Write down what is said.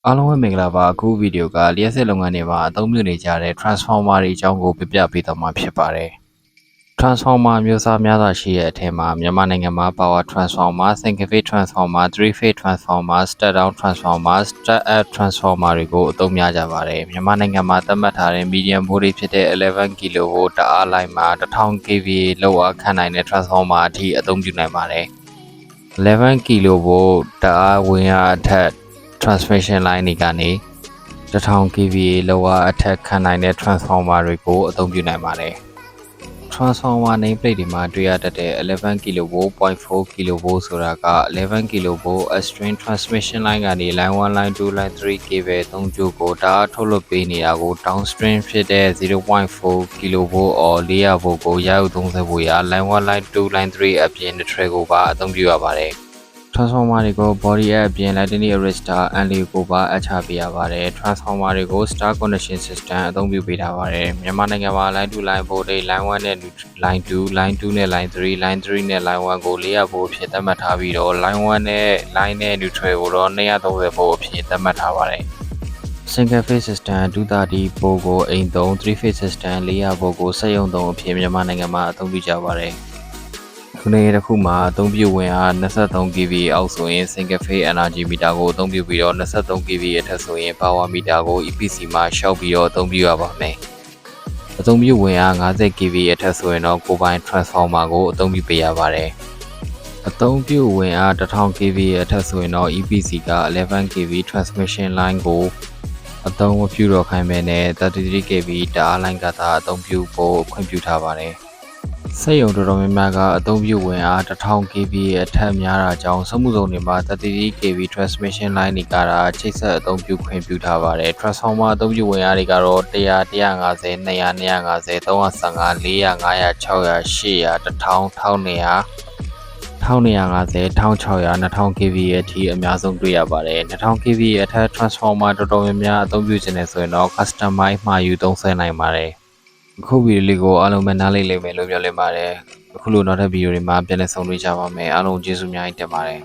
အားလုံးပဲမင်္ဂလာပါအခုဗီဒီယိုကလျှက်စစ်လုပ်ငန်းတွေမှာအသုံးပြုနေကြတဲ့ transformer တွေအကြောင်းကိုပြပြပေးသွားမှာဖြစ်ပါတယ် transformer မျိုးစားများစွာရှိတဲ့အထက်မှာမြန်မာနိုင်ငံမှာ power transformer, single phase transformer, three phase transformer, step down transformer, step up transformer တွေကိုအသုံးများကြပါတယ်မြန်မာနိုင်ငံမှာသတ်မှတ်ထားတဲ့ medium voltage ဖြစ်တဲ့11 kV တအားလိုင်းမှာ1000 kVA လောက်အားခံနိုင်တဲ့ transformer အထိအသုံးပြုနိုင်ပါတယ်11 kV တအားဝင်ရအထက် transmission line တွေကနေ1000 kVA လောက်အားအထက်ခံနိုင်တဲ့ transformer တွေကိုအသုံးပြုနိုင်ပါတယ် transformer nameplate တွေမှာတွေ့ရတတ်တဲ့11 kV, 0.4 kV ဆိုတာက11 kV upstream transmission line ကနေ line 1 line 2 line 3 cable 3ကြိုးကိုတအားထုတ်လွှတ်ပေးနေတာကို downstream ဖြစ်တဲ့ 0.4 kV or 400V ကိုရယူသုံးစွဲဖို့ရာ line 1 line 2 line 3အပြင် neutral ကိုပါအသုံးပြုရပါတယ်transformer တွေကို body အပြင် lightning arrestor and ကိုပါအချပေးရပါတယ် transformer တွေကို star connection system အသုံးပြုပေးထားပါတယ်မြန်မာနိုင်ငံမှာ line 2 line voltage line 1နဲ့ line 2 line 2နဲ့ line 3 line 3နဲ့ line 1ကို400V အဖြစ်သတ်မှတ်ထားပြီးတော့ line 1နဲ့ line နဲ့ neutral ကိုတော့ 230V အဖြစ်သတ်မှတ်ထားပါတယ်single phase system 230V ကိုအိမ်သုံး three phase system 400V ကိုစက်ရုံသုံးအဖြစ်မြန်မာနိုင်ငံမှာအသုံးပြုကြပါတယ်ခုနေတစ်ခုမှာအသုံးပြုဝင်အား23 kV အောက်ဆိုရင် single phase energy meter ကိုအသုံးပြုပြီးတော့23 kV အထက်ဆိုရင် power meter ကို EPC မှာရှောက်ပြီးတော့အသုံးပြုရပါမယ်အသုံးပြုဝင်အား50 kV အထက်ဆိုရင်တော့ကိုယ်ပိုင် transformer ကိုအသုံးပြုပေးရပါတယ်အသုံးပြုဝင်အား1000 kV အထက်ဆိုရင်တော့ EPC က11 kV transmission line ကိုအသုံးမပြုတော့ခိုင်းပဲနဲ့33 kV တအားလိုင်းကသာအသုံးပြုဖို့ခွင့်ပြုထားပါတယ်စက်ရုံတော်တော်များများကအသုံးပြုဝင်အား1000 kV အထက်များတာကြောင့်စက်မှုဇုံတွေမှာ33 kV transmission line တွေကချိတ်ဆက်အသုံးပြုခွင့်ပြုထားပါတယ် transformer အသုံးပြုဝင်အားတွေကတော့100 150 200 250 315 400 500 600 800 1000 1200 1250 1600 2000 kV အထိအများဆုံးတွေ့ရပါတယ်2000 kV အထက် transformer တော်တော်များများအသုံးပြုခြင်းနဲ့ဆိုရင်တော့ customize မှာယူသုံးစွဲနိုင်ပါတယ်အခုဗီဒီယိုလေးကိုအားလုံးပဲနားလည်လိမ့်မယ်လို့မျှော်လင့်ပါတယ်အခုလိုနောက်ထပ်ဗီဒီယိုတွေမှာပြန်လည်ဆုံတွေ့ကြပါမယ်အားလုံးကျေးဇူးအများကြီးတင်ပါတယ်